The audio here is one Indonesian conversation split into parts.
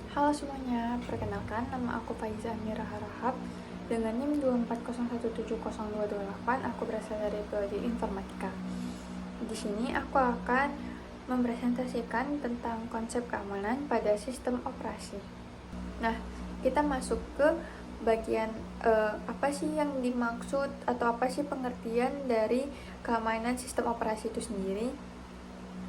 Halo semuanya, perkenalkan nama aku Faiza Amira Harahap dengan NIM 240170228. Aku berasal dari Prodi Informatika. Di sini aku akan mempresentasikan tentang konsep keamanan pada sistem operasi. Nah, kita masuk ke bagian apa sih yang dimaksud atau apa sih pengertian dari keamanan sistem operasi itu sendiri.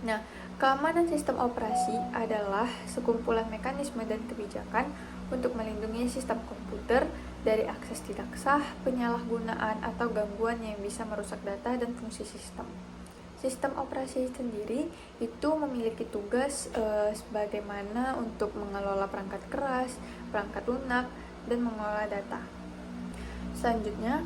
Nah, keamanan sistem operasi adalah sekumpulan mekanisme dan kebijakan untuk melindungi sistem komputer dari akses tidak sah, penyalahgunaan, atau gangguan yang bisa merusak data dan fungsi sistem. Sistem operasi sendiri itu memiliki tugas sebagaimana untuk mengelola perangkat keras, perangkat lunak, dan mengelola data. Selanjutnya,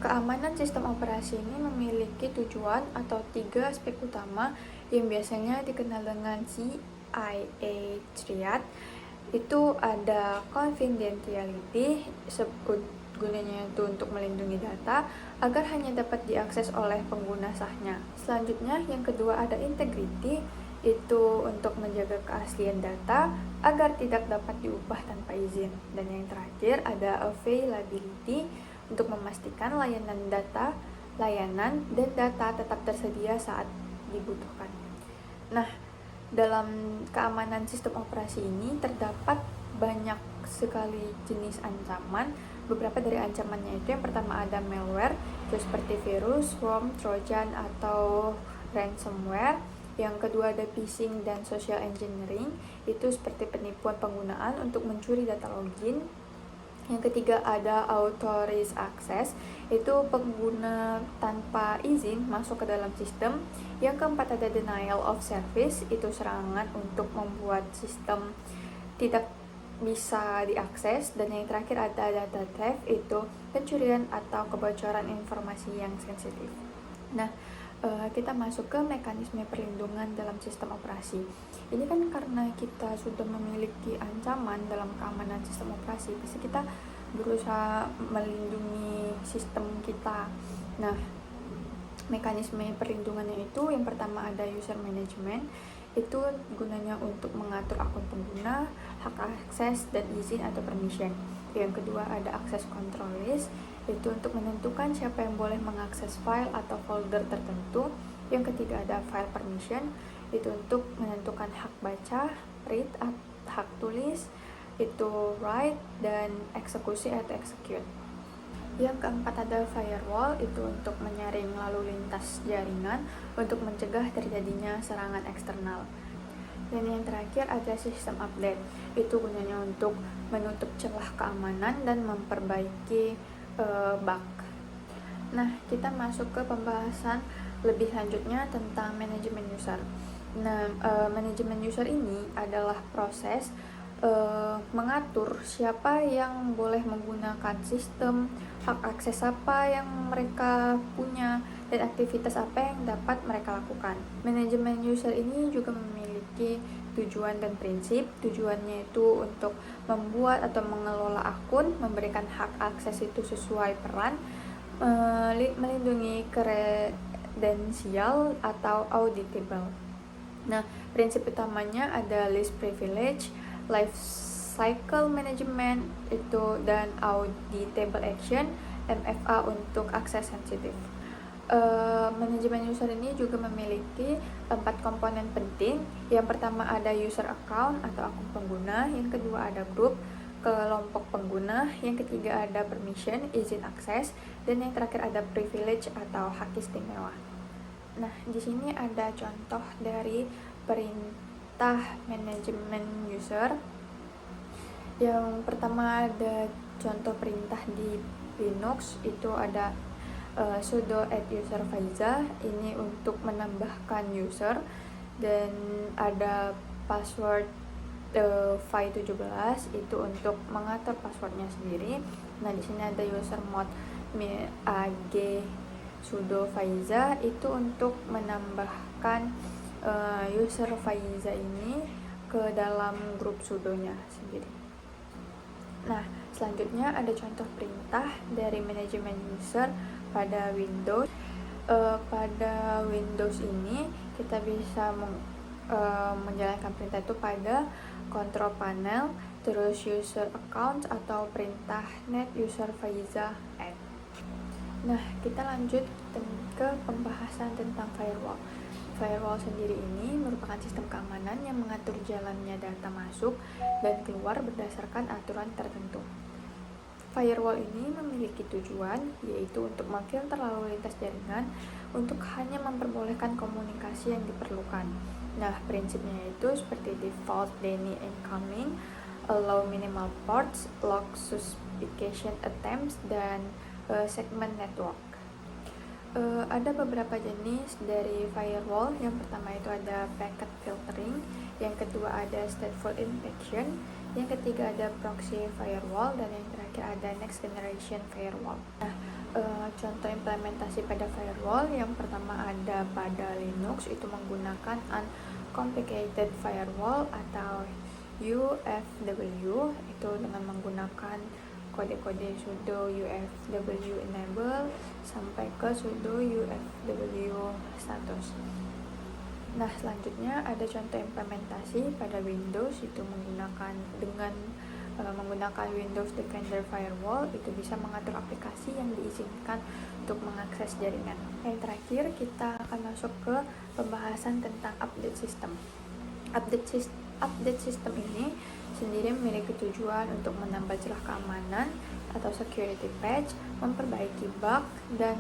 keamanan sistem operasi ini memiliki tujuan atau 3 aspek utama yang biasanya dikenal dengan CIA triad. Itu ada confidentiality, gunanya itu untuk melindungi data agar hanya dapat diakses oleh pengguna sahnya. Selanjutnya, yang kedua ada integrity, itu untuk menjaga keaslian data agar tidak dapat diubah tanpa izin. Dan yang terakhir ada availability, untuk memastikan layanan dan data tetap tersedia saat dibutuhkan. Nah, dalam keamanan sistem operasi ini terdapat banyak sekali jenis ancaman. Beberapa dari ancamannya itu, yang pertama ada malware, itu seperti virus, worm, trojan, atau ransomware. Yang kedua ada phishing dan social engineering, itu seperti penipuan penggunaan untuk mencuri data login. Yang ketiga ada authorized access, itu pengguna tanpa izin masuk ke dalam sistem. Yang keempat ada denial of service, itu serangan untuk membuat sistem tidak bisa diakses. Dan yang terakhir ada data theft, itu pencurian atau kebocoran informasi yang sensitif. Nah, kita masuk ke mekanisme perlindungan dalam sistem operasi. Ini kan karena kita sudah memiliki ancaman dalam keamanan sistem operasi, pasti kita berusaha melindungi sistem kita. Nah, mekanisme perlindungannya itu, yang pertama ada user management, itu gunanya untuk mengatur akun pengguna, hak akses, dan izin atau permission. Yang kedua ada access control list, itu untuk menentukan siapa yang boleh mengakses file atau folder tertentu. Yang ketiga ada file permission, itu untuk menentukan hak baca, read, hak tulis, itu write, dan eksekusi atau execute. Yang keempat ada firewall, itu untuk menyaring lalu lintas jaringan untuk mencegah terjadinya serangan eksternal. Dan yang terakhir ada sistem update, itu gunanya untuk menutup celah keamanan dan memperbaiki bug. Nah, kita masuk ke pembahasan lebih lanjutnya tentang manajemen user. Nah, manajemen user ini adalah proses mengatur siapa yang boleh menggunakan sistem, hak akses apa yang mereka punya, dan aktivitas apa yang dapat mereka lakukan. Manajemen user ini juga memiliki tujuan dan prinsip. Tujuannya itu untuk membuat atau mengelola akun, memberikan hak akses itu sesuai peran, melindungi kredensial atau auditable. Nah, prinsip utamanya ada least privilege, life cycle management, itu dan auditable action, MFA untuk akses sensitif. Manajemen user ini juga memiliki 4 komponen penting. Yang pertama ada user account atau akun pengguna, yang kedua ada group, kelompok pengguna, yang ketiga ada permission, izin akses, dan yang terakhir ada privilege atau hak istimewa. Nah, di sini ada contoh dari perintah manajemen user. Yang pertama ada contoh perintah di Linux, itu ada sudo add user Faiza, ini untuk menambahkan user, dan ada password Fai17, itu untuk mengatur passwordnya sendiri. Nah, di sini ada user mode ag sudo Faiza, itu untuk menambahkan user Faiza ini ke dalam grup sudonya sendiri. Nah, selanjutnya ada contoh perintah dari manajemen user pada Windows. Pada Windows ini kita bisa menjalankan perintah itu pada control panel, terus user account atau perintah net user visa add. Nah, kita lanjut ke pembahasan tentang firewall. Firewall sendiri ini merupakan sistem keamanan yang mengatur jalannya data masuk dan keluar berdasarkan aturan tertentu. Firewall ini memiliki tujuan, yaitu untuk memfilter lalu lintas jaringan untuk hanya memperbolehkan komunikasi yang diperlukan. Nah, prinsipnya itu seperti default DNS incoming, allow minimal ports, log suspicious attempts, dan segment network. Ada beberapa jenis dari firewall. Yang pertama itu ada packet filtering, yang kedua ada stateful inspection, yang ketiga ada proxy firewall, dan yang terakhir ada next generation firewall. Nah, contoh implementasi pada firewall yang pertama ada pada Linux, itu menggunakan uncomplicated firewall atau UFW, itu dengan menggunakan kode-kode sudo UFW enable sampai ke sudo UFW status. Nah, selanjutnya ada contoh implementasi pada Windows, itu menggunakan Windows Defender Firewall, itu bisa mengatur aplikasi yang diizinkan untuk mengakses jaringan. Yang terakhir, kita akan masuk ke pembahasan tentang update system. Update system ini sendiri memiliki tujuan untuk menambah celah keamanan atau security patch, memperbaiki bug, dan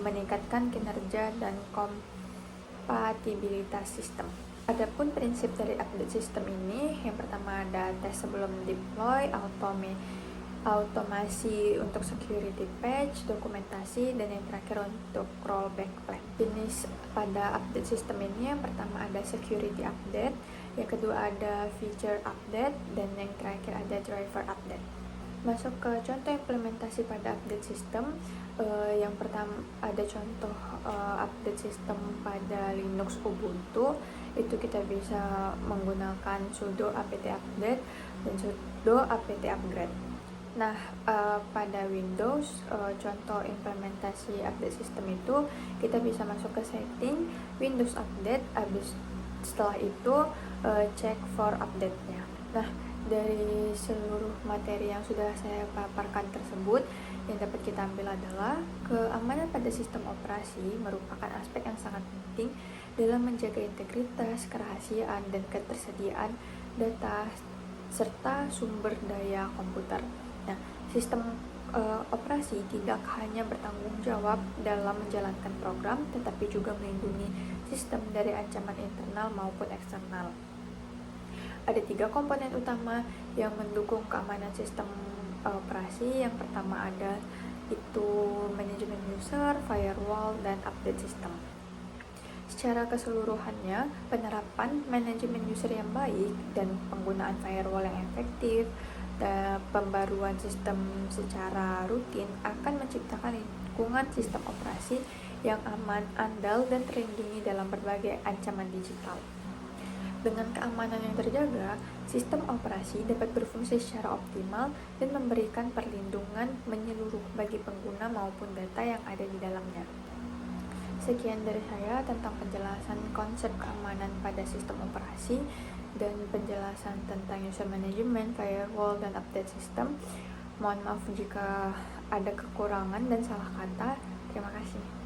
meningkatkan kinerja dan kompatibilitas sistem. Adapun prinsip dari update system ini, yang pertama ada tes sebelum deploy, automasi untuk security patch, dokumentasi, dan yang terakhir untuk rollback plan. Jenis pada update system ini, yang pertama ada security update, yang kedua ada feature update, dan yang terakhir ada driver update. Masuk ke contoh implementasi pada update system. Yang pertama ada contoh update system pada Linux Ubuntu, itu kita bisa menggunakan sudo apt update dan sudo apt upgrade. Nah, pada Windows, contoh implementasi update system itu kita bisa masuk ke setting, Windows Update, setelah itu cek for update-nya. Nah, dari seluruh materi yang sudah saya paparkan tersebut, yang dapat kita ambil adalah keamanan pada sistem operasi merupakan aspek yang sangat penting dalam menjaga integritas, kerahasiaan, dan ketersediaan data serta sumber daya komputer. Nah, sistem operasi tidak hanya bertanggung jawab dalam menjalankan program, tetapi juga melindungi sistem dari ancaman internal maupun eksternal. Ada 3 komponen utama yang mendukung keamanan sistem operasi. Yang pertama ada itu manajemen user, firewall, dan update system. Secara keseluruhannya, penerapan manajemen user yang baik dan penggunaan firewall yang efektif dan pembaruan sistem secara rutin akan menciptakan lingkungan sistem operasi yang aman, andal, dan terlindungi dalam berbagai ancaman digital. Dengan keamanan yang terjaga, sistem operasi dapat berfungsi secara optimal dan memberikan perlindungan menyeluruh bagi pengguna maupun data yang ada di dalamnya. Sekian dari saya tentang penjelasan konsep keamanan pada sistem operasi dan penjelasan tentang user management, firewall, dan update system. Mohon maaf jika ada kekurangan dan salah kata. Terima kasih.